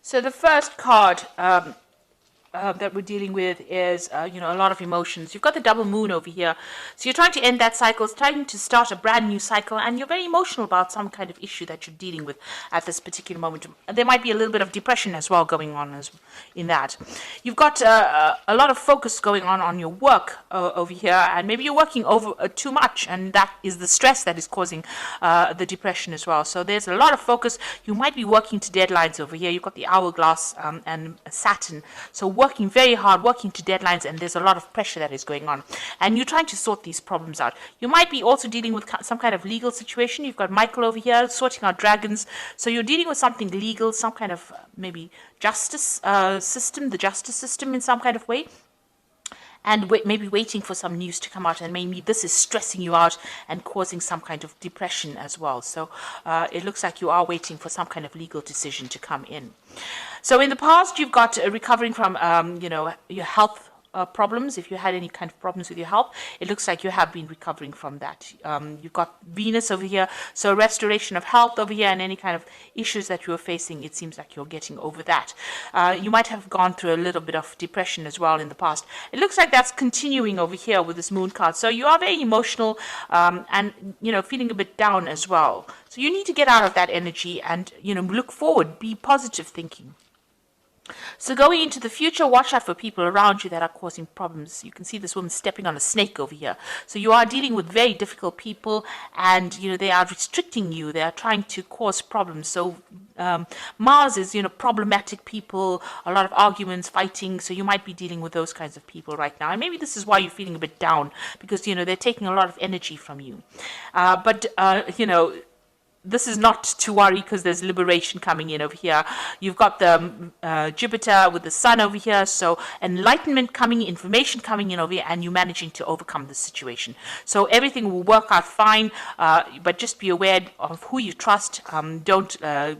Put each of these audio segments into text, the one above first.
So the first card that we're dealing with is, a lot of emotions. You've got the double moon over here. So you're trying to end that cycle, it's trying to start a brand new cycle, and you're very emotional about some kind of issue that you're dealing with at this particular moment. There might be a little bit of depression as well going on in that. You've got a lot of focus going on your work over here, and maybe you're working over too much, and that is the stress that is causing the depression as well. So there's a lot of focus. You might be working to deadlines over here. You've got the hourglass and Saturn. So working very hard, working to deadlines, and there's a lot of pressure that is going on. And you're trying to sort these problems out. You might be also dealing with some kind of legal situation. You've got Michael over here sorting out dragons. So you're dealing with something legal, some kind of maybe justice system, the justice system in some kind of way. And maybe waiting for some news to come out, and maybe this is stressing you out and causing some kind of depression as well. So it looks like you are waiting for some kind of legal decision to come in. So in the past, you've got recovering from, your health problems. If you had any kind of problems with your health, it looks like you have been recovering from that. You've got Venus over here, so restoration of health over here, and any kind of issues that you were facing, it seems like you're getting over that. You might have gone through a little bit of depression as well in the past. It looks like that's continuing over here with this moon card. So you are very emotional and feeling a bit down as well. So you need to get out of that energy and look forward, be positive thinking. So going into the future, watch out for people around you that are causing problems. You can see this woman stepping on a snake over here. So you are dealing with very difficult people, and they are restricting you. They are trying to cause problems. So Mars is problematic people, a lot of arguments, fighting. So you might be dealing with those kinds of people right now. And maybe this is why you're feeling a bit down, because they're taking a lot of energy from you. This is not to worry, because there's liberation coming in over here. You've got the Jupiter with the Sun over here, so enlightenment coming, information coming in over here, and you managing to overcome the situation. So everything will work out fine, but just be aware of who you trust. Don't tell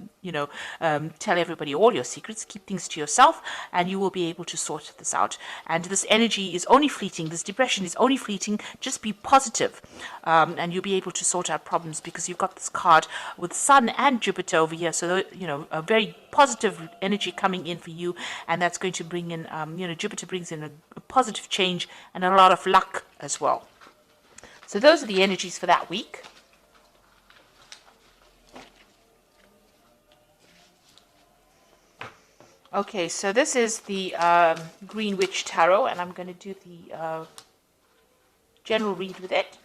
everybody all your secrets. Keep things to yourself, and you will be able to sort this out. And this energy is only fleeting. This depression is only fleeting. Just be positive, and you'll be able to sort out problems, because you've got this card with Sun and Jupiter over here. So a very positive energy coming in for you, and that's going to bring in Jupiter brings in a positive change and a lot of luck as well. So those are the energies for that week. Okay, so this is the Green Witch Tarot, and I'm going to do the general read with it.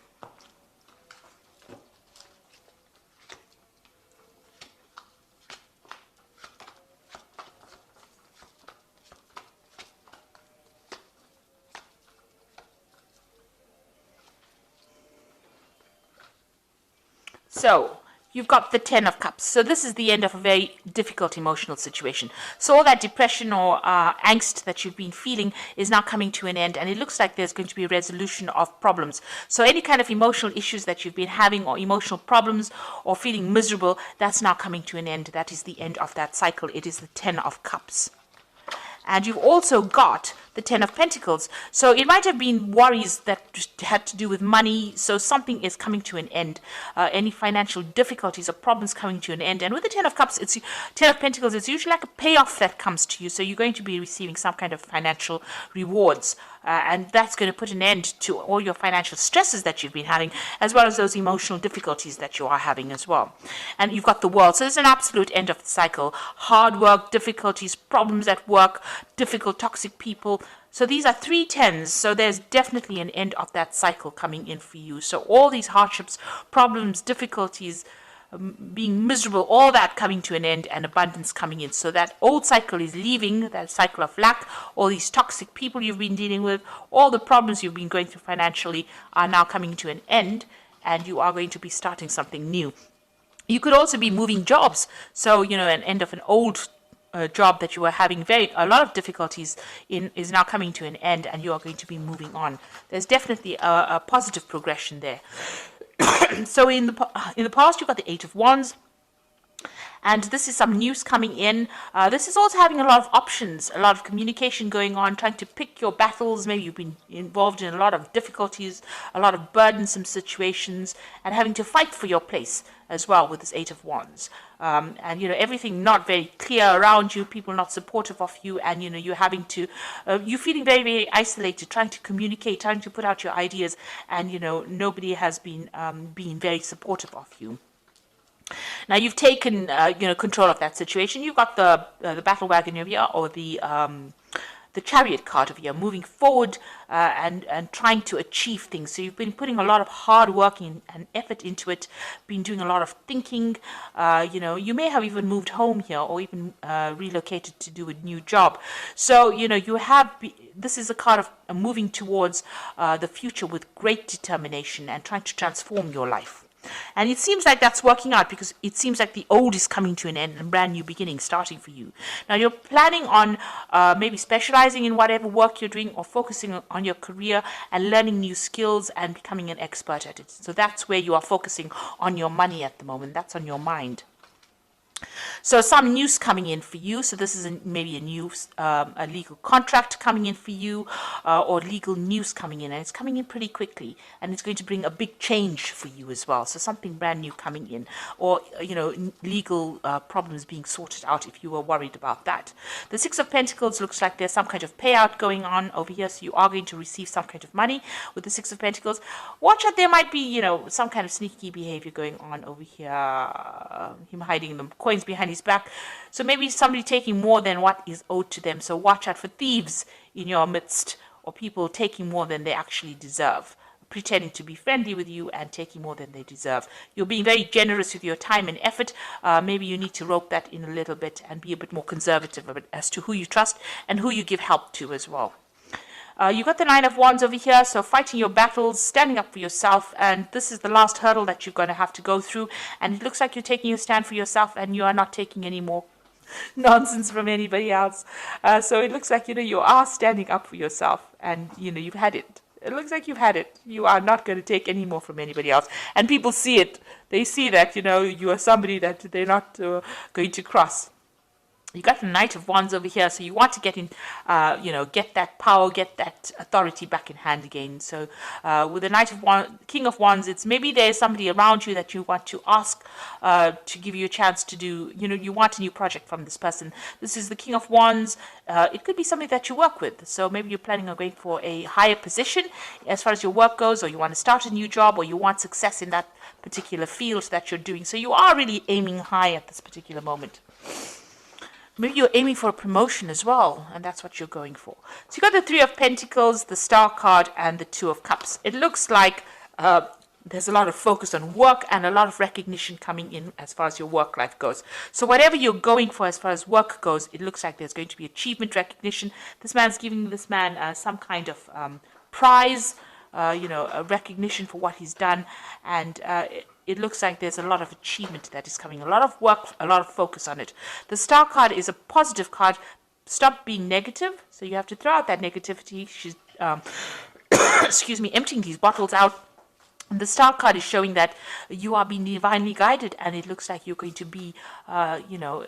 So you've got the Ten of Cups. So this is the end of a very difficult emotional situation. So all that depression or angst that you've been feeling is now coming to an end, and it looks like there's going to be a resolution of problems. So any kind of emotional issues that you've been having, or emotional problems, or feeling miserable, that's now coming to an end. That is the end of that cycle. It is the Ten of Cups. And you've also got the Ten of Pentacles. So it might have been worries that had to do with money. So something is coming to an end. Any financial difficulties or problems coming to an end. And with the Ten of Cups, Ten of Pentacles, it's usually like a payoff that comes to you. So you're going to be receiving some kind of financial rewards. And that's going to put an end to all your financial stresses that you've been having, as well as those emotional difficulties that you are having as well. And you've got the World. So there's an absolute end of the cycle. Hard work, difficulties, problems at work, difficult, toxic people. So these are 3 tens. So there's definitely an end of that cycle coming in for you. So all these hardships, problems, difficulties, being miserable, all that coming to an end, and abundance coming in. So that old cycle is leaving, that cycle of lack. All these toxic people you've been dealing with, all the problems you've been going through financially are now coming to an end, and you are going to be starting something new. You could also be moving jobs. So, an end of an old job that you were having a lot of difficulties in is now coming to an end, and you are going to be moving on. There's definitely a positive progression there. So in the past, you've got the Eight of Wands, and this is some news coming in. This is also having a lot of options, a lot of communication going on, trying to pick your battles. Maybe you've been involved in a lot of difficulties, a lot of burdensome situations, and having to fight for your place as well with this Eight of Wands. And, you know, everything not very clear around you, people not supportive of you, and, you know, you're having to, you're feeling very, very isolated, trying to communicate, trying to put out your ideas, and, you know, nobody has been being very supportive of you. Now you've taken, you know, control of that situation. You've got the battle wagon over here, or the chariot card over here, moving forward and trying to achieve things. So you've been putting a lot of hard work and effort into it, been doing a lot of thinking. You know, you may have even moved home here, or even relocated to do a new job. So, you know, you have, this is a card of moving towards the future with great determination and trying to transform your life. And it seems like that's working out, because it seems like the old is coming to an end and brand new beginning starting for you. Now you're planning on maybe specializing in whatever work you're doing, or focusing on your career and learning new skills and becoming an expert at it. So that's where you are focusing on your money at the moment. That's on your mind. So some news coming in for you. So this is maybe a new a legal contract coming in for you, or legal news coming in, and it's coming in pretty quickly, and it's going to bring a big change for you as well. So something brand new coming in, or, you know, legal problems being sorted out if you were worried about that. The Six of Pentacles looks like there's some kind of payout going on over here, so you are going to receive some kind of money with the Six of Pentacles. Watch out, there might be, you know, some kind of sneaky behavior going on over here. Him hiding the coins behind his back. So maybe somebody taking more than what is owed to them. So watch out for thieves in your midst, or people taking more than they actually deserve, pretending to be friendly with you and taking more than they deserve. You're being very generous with your time and effort. Maybe you need to rope that in a little bit and be a bit more conservative as to who you trust and who you give help to as well. You got the Nine of Wands over here, so fighting your battles, standing up for yourself, and this is the last hurdle that you're going to have to go through, and it looks like you're taking a stand for yourself, and you are not taking any more nonsense from anybody else. So it looks like, you know, you are standing up for yourself, and, you know, you've had it. It looks like you've had it. You are not going to take any more from anybody else, and people see it. They see that, you know, you are somebody that they're not going to cross. You got the Knight of Wands over here, so you want to get in, you know, get that power, get that authority back in hand again. So with the Knight of Wands, King of Wands, it's maybe there's somebody around you that you want to ask to give you a chance to do, you know, you want a new project from this person. This is the King of Wands. It could be somebody that you work with. So maybe you're planning on going for a higher position as far as your work goes, or you want to start a new job, or you want success in that particular field that you're doing. So you are really aiming high at this particular moment. Maybe you're aiming for a promotion as well, and that's what you're going for. So you got the Three of Pentacles, the Star card, and the Two of Cups. It looks like there's a lot of focus on work and a lot of recognition coming in as far as your work life goes. So whatever you're going for as far as work goes, it looks like there's going to be achievement, recognition. This man's giving this man some kind of prize, you know, a recognition for what he's done, and it looks like there's a lot of achievement that is coming, a lot of work, a lot of focus on it. The Star card is a positive card. Stop being negative. So you have to throw out that negativity. She's, excuse me, emptying these bottles out. And the Star card is showing that you are being divinely guided, and it looks like you're going to be, you know,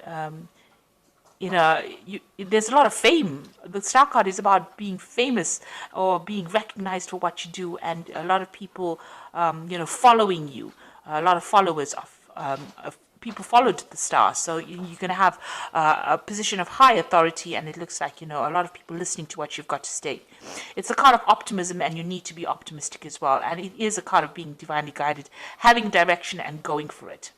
there's a lot of fame. The Star card is about being famous or being recognized for what you do, and a lot of people, you know, following you. A lot of followers of people followed the Star, so you're going to have a position of high authority, and it looks like, you know, a lot of people listening to what you've got to say. It's a card of optimism, and you need to be optimistic as well, and it is a card of being divinely guided, having direction and going for it.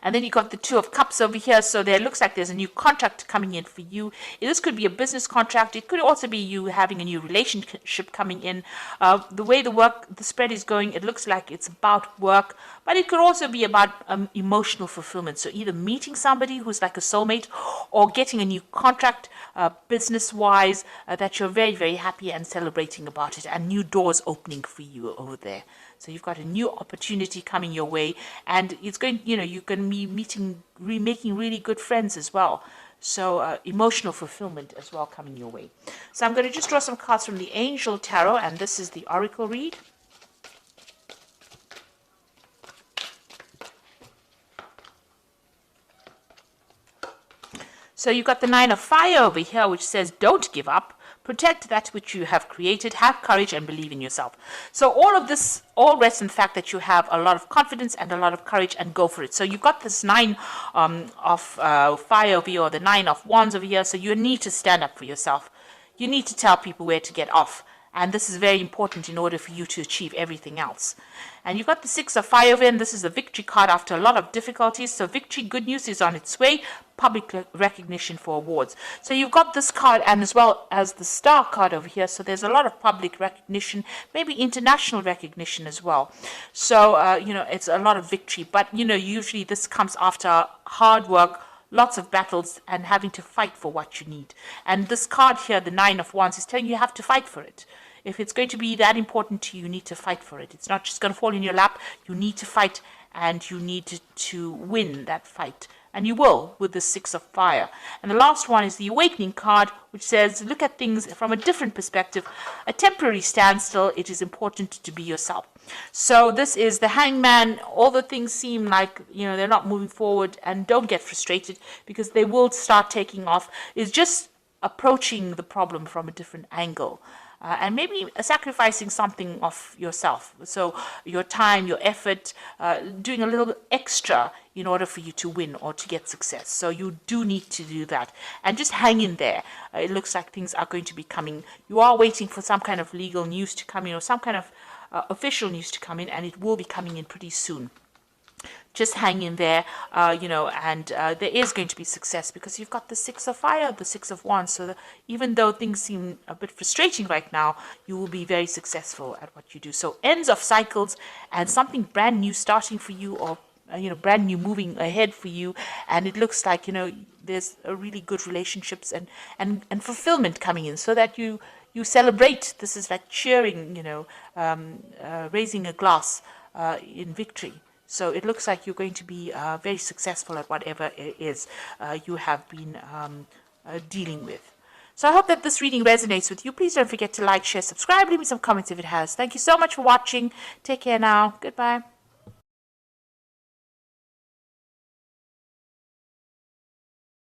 And then you got the Two of Cups over here. So there looks like there's a new contract coming in for you. This could be a business contract. It could also be you having a new relationship coming in. The way the spread is going, it looks like it's about work, but it could also be about emotional fulfillment. So either meeting somebody who's like a soulmate, or getting a new contract business-wise that you're very, very happy and celebrating about it, and new doors opening for you over there. So you've got a new opportunity coming your way, and it's going, you know, you're going to be making really good friends as well. So emotional fulfillment as well coming your way. So I'm going to just draw some cards from the Angel Tarot, and this is the Oracle read. So you've got the Nine of Fire over here, which says don't give up. protect that which you have created, have courage and believe in yourself. So all of this all rests in the fact that you have a lot of confidence and a lot of courage, and go for it. So you've got this 9 of fire over here, or the 9 of wands over here. So you need to stand up for yourself. You need to tell people where to get off. And this is very important in order for you to achieve everything else. And you've got the 6 of fire over here, and this is the victory card after a lot of difficulties. So victory, good news is on its way. Public recognition for awards. So you've got this card, and as well as the star card over here. So there's a lot of public recognition, maybe international recognition as well. So, it's a lot of victory. But, usually this comes after hard work, lots of battles, and having to fight for what you need. And this card here, the 9 of wands, is telling you have to fight for it. If it's going to be that important to you, you need to fight for it. It's not just going to fall in your lap. You need to fight, and you need to win that fight. And you will with the 6 of fire. And the last one is the awakening card, which says, look at things from a different perspective. A temporary standstill. It is important to be yourself. So this is the hangman. All the things seem like, they're not moving forward, and don't get frustrated, because they will start taking off. It's just approaching the problem from a different angle. And maybe sacrificing something of yourself. So your time, your effort, doing a little bit extra in order for you to win or to get success. So you do need to do that. And just hang in there. It looks like things are going to be coming. You are waiting for some kind of legal news to come in, or some kind of official news to come in, and it will be coming in pretty soon. Just hang in there, and there is going to be success, because you've got the 6 of fire, the 6 of wands. So even though things seem a bit frustrating right now, you will be very successful at what you do. So ends of cycles, and something brand new starting for you, or brand new moving ahead for you. And it looks like there's a really good relationships and fulfillment coming in, so that you celebrate. This is like cheering, raising a glass in victory. So it looks like you're going to be very successful at whatever it is you have been dealing with. So I hope that this reading resonates with you. Please don't forget to like, share, subscribe. Leave me some comments if it has. Thank you so much for watching. Take care now. Goodbye.